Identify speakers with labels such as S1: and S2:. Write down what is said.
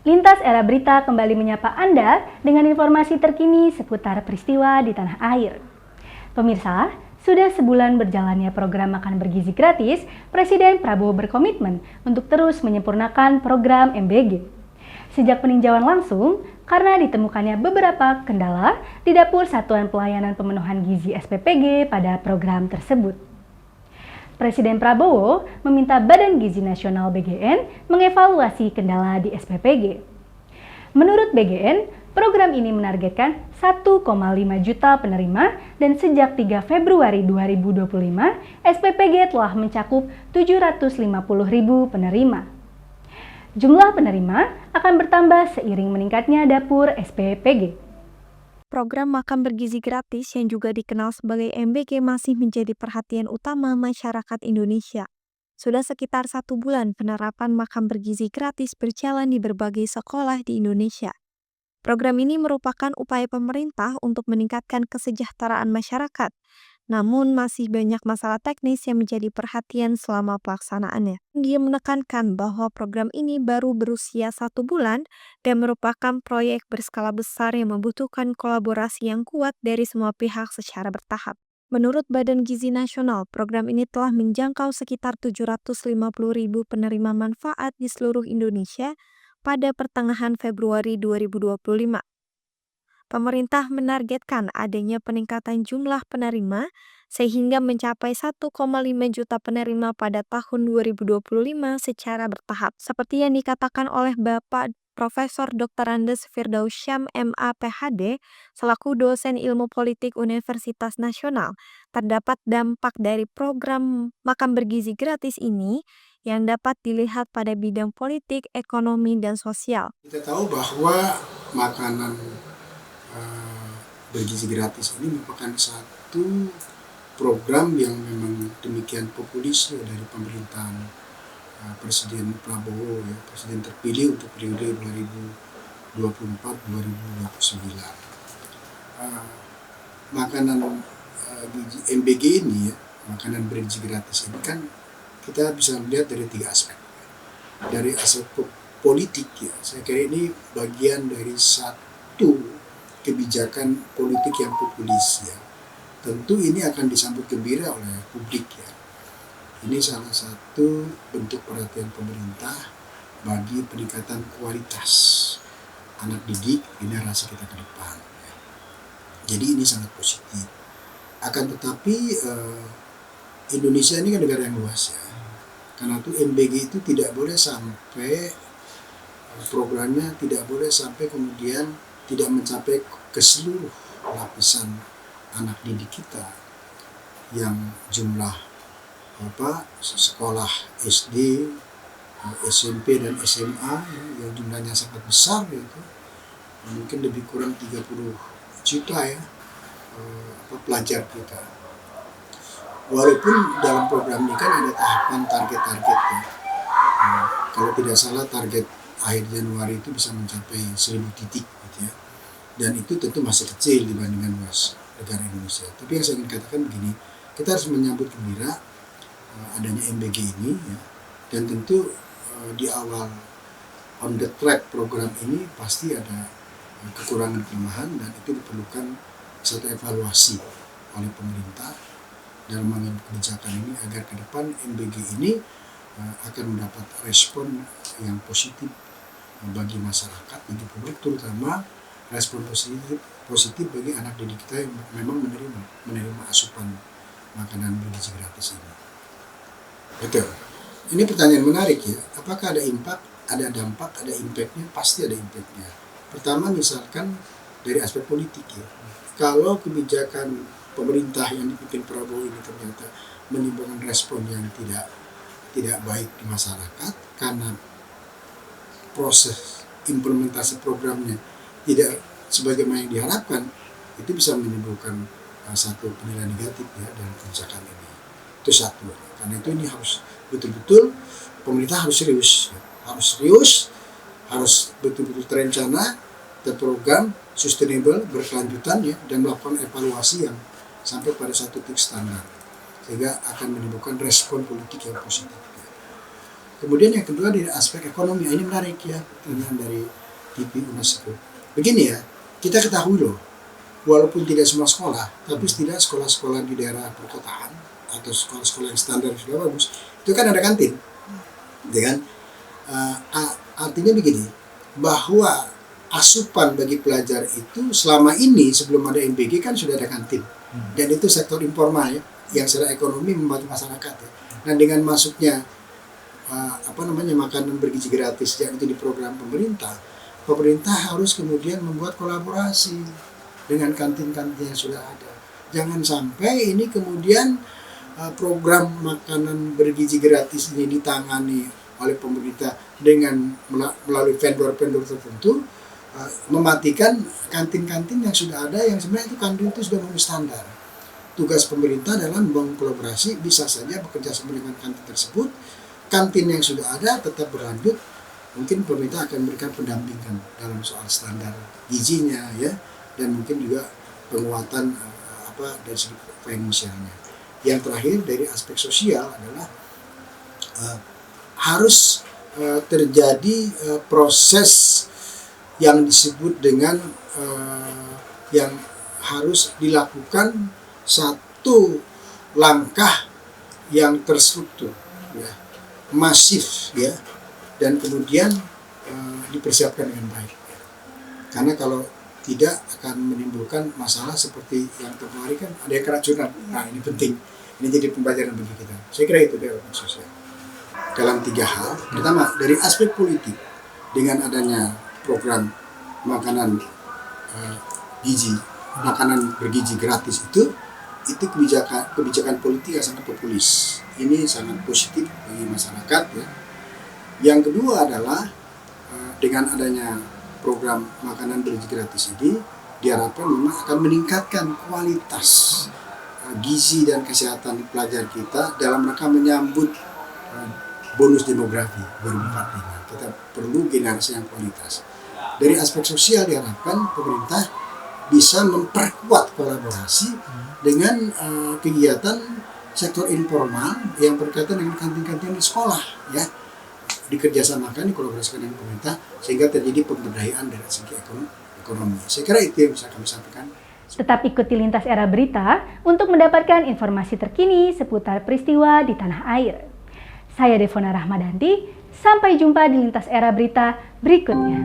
S1: Lintas Era Berita kembali menyapa Anda dengan informasi terkini seputar peristiwa di tanah air. Pemirsa, sudah sebulan berjalannya program makan bergizi gratis, Presiden Prabowo berkomitmen untuk terus menyempurnakan program MBG. Sejak peninjauan langsung, karena ditemukannya beberapa kendala di dapur Satuan Pelayanan Pemenuhan Gizi SPPG pada program tersebut. Presiden Prabowo meminta Badan Gizi Nasional BGN mengevaluasi kendala di SPPG. Menurut BGN, program ini menargetkan 1,5 juta penerima dan sejak 3 Februari 2025, SPPG telah mencakup 750.000 penerima. Jumlah penerima akan bertambah seiring meningkatnya dapur SPPG.
S2: Program makan bergizi gratis yang juga dikenal sebagai MBG masih menjadi perhatian utama masyarakat Indonesia. Sudah sekitar 1 bulan penerapan makan bergizi gratis berjalan di berbagai sekolah di Indonesia. Program ini merupakan upaya pemerintah untuk meningkatkan kesejahteraan masyarakat, namun masih banyak masalah teknis yang menjadi perhatian selama pelaksanaannya. Dia menekankan bahwa program ini baru berusia 1 bulan dan merupakan proyek berskala besar yang membutuhkan kolaborasi yang kuat dari semua pihak secara bertahap. Menurut Badan Gizi Nasional, program ini telah menjangkau sekitar 750.000 penerima manfaat di seluruh Indonesia pada pertengahan Februari 2025. Pemerintah menargetkan adanya peningkatan jumlah penerima sehingga mencapai 1,5 juta penerima pada tahun 2025 secara bertahap. Seperti yang dikatakan oleh Bapak Profesor Dr. Andes Firdausyam MA PhD selaku dosen ilmu politik Universitas Nasional, terdapat dampak dari program makan bergizi gratis ini yang dapat dilihat pada bidang politik, ekonomi, dan sosial.
S3: Kita tahu bahwa makanan bergizi gratis ini merupakan satu program yang memang demikian populis dari pemerintahan Presiden Prabowo, ya, Presiden terpilih untuk periode 2024-2029. Makanan MBG ini, ya, makanan bergizi gratis ini kan kita bisa melihat dari 3 aspek. Dari aspek politik, ya, saya kira ini bagian dari satu kebijakan politik yang populis, ya. Tentu ini akan disambut gembira oleh publik, ya. Ini salah satu bentuk perhatian pemerintah bagi peningkatan kualitas anak didik generasi kita ke depan, ya. Jadi ini sangat positif. Akan tetapi Indonesia ini kan negara yang luas, ya. Karena itu MBG itu tidak boleh sampai programnya tidak boleh sampai kemudian tidak mencapai ke seluruh lapisan anak didik kita yang jumlah sekolah SD, SMP dan SMA yang jumlahnya sangat besar, yaitu mungkin lebih kurang 30 juta, ya, pelajar kita. Walaupun dalam program ini kan ada tahapan target-targetnya. Kalau tidak salah target akhir Januari itu bisa mencapai 1000 titik, gitu, ya. Dan itu tentu masih kecil dibandingkan luas negara Indonesia. Tapi yang saya ingin katakan begini, kita harus menyambut gembira adanya MBG ini, ya. Dan tentu di awal on the track program ini pasti ada kekurangan kelemahan dan itu diperlukan satu evaluasi oleh pemerintah dalam mengambil kebijakan ini agar ke depan MBG ini akan mendapat respon yang positif bagi masyarakat, bagi publik, terutama respon positif bagi anak didik kita yang memang menerima asupan makanan bergizi gratis ini. Betul. Ini pertanyaan menarik, ya. Apakah ada impact? Ada dampak, ada impactnya? Pasti ada impactnya. Pertama, misalkan dari aspek politik, ya. Kalau kebijakan pemerintah yang dipimpin Prabowo ini ternyata menimbulkan respon yang tidak baik di masyarakat karena proses implementasi programnya tidak sebagaimana yang diharapkan, itu bisa menimbulkan satu penilaian negatif, ya, dalam kebijakan ini. Itu satu. Karena itu ini harus betul-betul pemerintah harus serius, ya. harus betul-betul terencana, terprogram, sustainable, berkelanjutan, ya, dan melakukan evaluasi yang sampai pada satu titik standar, sehingga akan menimbulkan respon politik yang positif, ya. Kemudian yang kedua dari aspek ekonomi, ini menarik ya, pertanyaan dari TV UNESCO. Begini ya, kita ketahui loh, walaupun tidak semua sekolah, tapi setidaknya sekolah-sekolah di daerah perkotaan atau sekolah-sekolah yang standar sudah bagus, itu kan ada kantin, ya kan? Artinya begini, bahwa asupan bagi pelajar itu selama ini sebelum ada MBG kan sudah ada kantin, dan itu sektor informal ya, yang secara ekonomi membantu masyarakat ya. Nah dengan masuknya makanan bergizi gratis yang itu di program pemerintah harus kemudian membuat kolaborasi dengan kantin-kantin yang sudah ada. Jangan sampai ini kemudian program makanan bergizi gratis ini ditangani oleh pemerintah dengan melalui vendor-vendor tertentu, mematikan kantin-kantin yang sudah ada, yang sebenarnya itu kantin itu sudah memenuhi standar. Tugas pemerintah adalah membangun kolaborasi, bisa saja bekerja sama dengan kantin tersebut. Kantin yang sudah ada tetap berlanjut, mungkin pemerintah akan memberikan pendampingan dalam soal standar gizinya ya, dan mungkin juga penguatan dari segi finansialnya. Yang terakhir dari aspek sosial adalah harus terjadi proses yang disebut dengan yang harus dilakukan satu langkah yang terstruktur ya, masif ya, dan kemudian dipersiapkan dengan baik ya. Karena kalau tidak akan menimbulkan masalah seperti yang kemarin kan ada yang keracunan. Nah ini penting, ini jadi pembelajaran bagi kita. Saya kira itu dari aspek sosial. Dalam 3 hal, pertama dari aspek politik, dengan adanya program makanan bergizi gratis itu kebijakan politik yang sangat populis. Ini sangat positif bagi masyarakat ya. Yang kedua adalah dengan adanya program makanan bergizi gratis ini diharapkan memang akan meningkatkan kualitas gizi dan kesehatan pelajar kita dalam rangka menyambut bonus demografi 2045. Kita perlu generasi yang kualitas. Dari aspek sosial diharapkan pemerintah bisa memperkuat kolaborasi dengan kegiatan sektor informal yang berkaitan dengan kantin-kantin di sekolah ya, dikerjasamakan, dikolaborasikan dengan pemerintah sehingga terjadi pemberdayaan dari segi ekonomi. Saya kira itu yang bisa kami sampaikan.
S1: Tetap ikuti Lintas Era Berita untuk mendapatkan informasi terkini seputar peristiwa di tanah air. Saya Devona Rahmadanti, sampai jumpa di Lintas Era Berita berikutnya.